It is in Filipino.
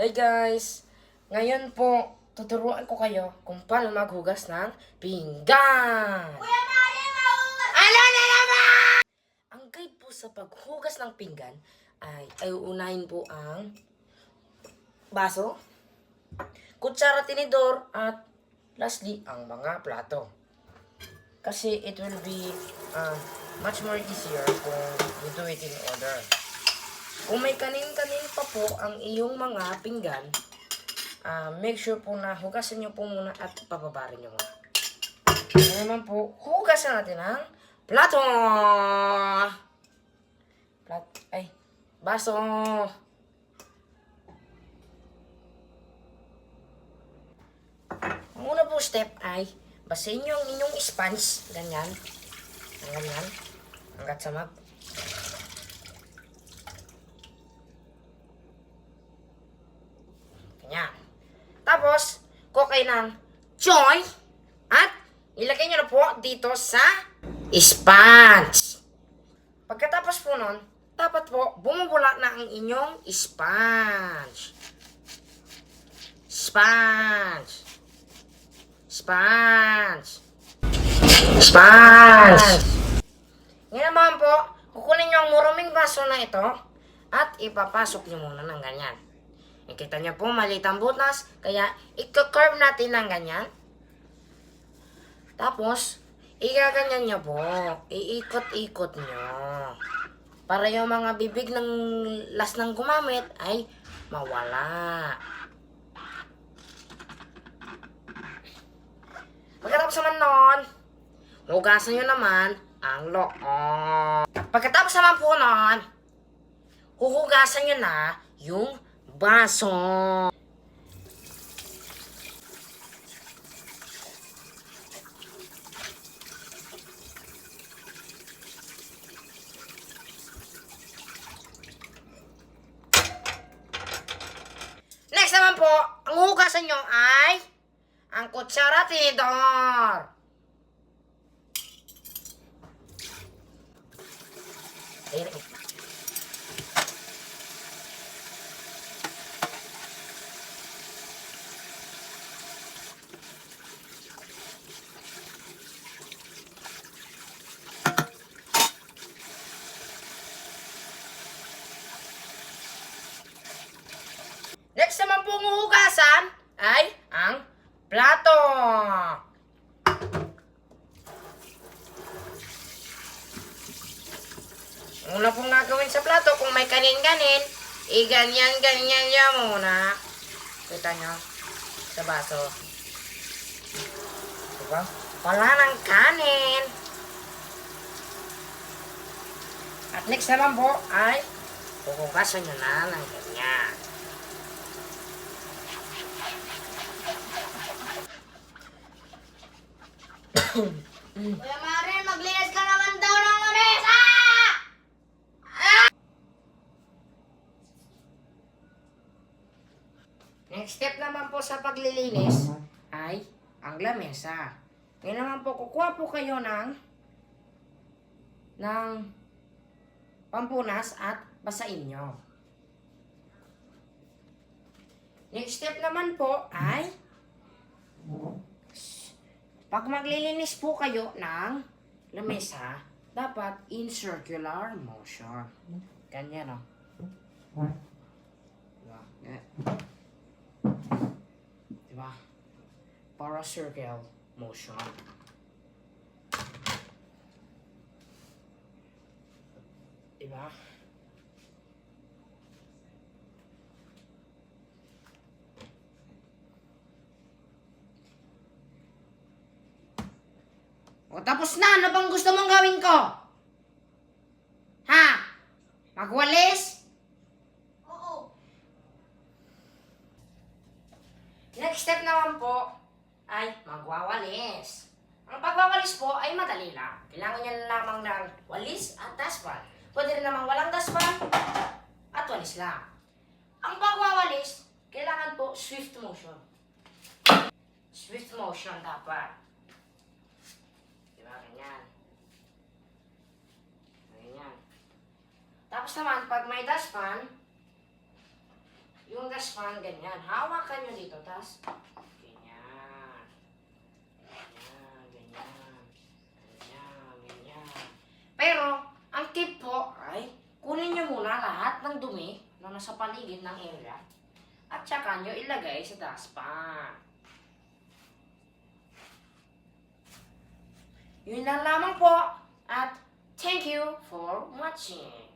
Hey guys! Ngayon po, tuturuan ko kayo kung paano maghugas ng pinggan! Kuya Mario, mahugas! Ano na naman? Ang guide po sa paghugas ng pinggan ay uunahin po ang baso, kutsara, tinidor, at lastly, ang mga plato. Kasi it will be much more easier kung you do it in order. Kung may kanin-kanin pa po ang iyong mga pinggan, make sure po na hugasan nyo po muna at pababarin nyo muna. Ngayon naman po, hugasan natin ang plato! Baso! Ang una po step ay, basahin nyo ang inyong sponge, ganyan, hanggat sa ganyan. Tapos, kukay ng choy at ilagay nyo na po dito sa sponge. Pagkatapos po nun, dapat po bumubula na ang inyong sponge. Sponge. Ngayon naman po, kukunin nyo ang maruming baso na ito at ipapasok nyo muna ng ganyan. Nakita nyo po, maliit ang butas, kaya i-curve natin ng ganyan. Tapos, igaganyan nyo po, iikot-ikot nyo. Para yung mga bibig ng last ng gumamit ay mawala. Pagkatapos naman nun, hugasan nyo naman ang loob. Pagkatapos naman po nun, huhugasan nyo na yung baso. Next naman po, ang hugasan nyo ay ang kutsara, tinidor. Next naman pong hugasan ay ang plato. Una pong gagawin sa plato, kung may kanin-kanin, ganyan-ganyan niya muna. Kita nyo? Sa baso. Diba? Wala ng kanin. At next naman po ay huhugasan nyo na ng ganyan. Kuya Mario, maglinis ka naman daw ng lamesa! Next step naman po sa paglilinis ay ang lamesa. Ngayon naman po, kukuha po kayo ng pampunas at basain nyo. Next step naman po ay pag maglilinis po kayo ng lamesa, dapat in circular motion. Ganyan, o. Diba? Para circle motion. Diba? O tapos na, ano bang gusto mong gawin ko? Ha? Magwalis? Oo. Next step naman po ay magwawalis. Ang pagwawalis po ay madali lang. Kailangan niya lamang ng walis at dustpan. Pwede rin namang walang dustpan at walis lang. Ang pagwawalis, kailangan po swift motion. Swift motion dapat. Diba? Ganyan. Ganyan. Tapos naman, pag may dustpan, yung dustpan dustpan, ganyan. Hawakan nyo dito, tas ganyan. Ganyan, ganyan. Ganyan, ganyan. Pero, ang tip po ay, kunin nyo muna lahat ng dumi na nasa paligid ng area at saka nyo ilagay sa dustpan. Yun lang lamang po at thank you for watching.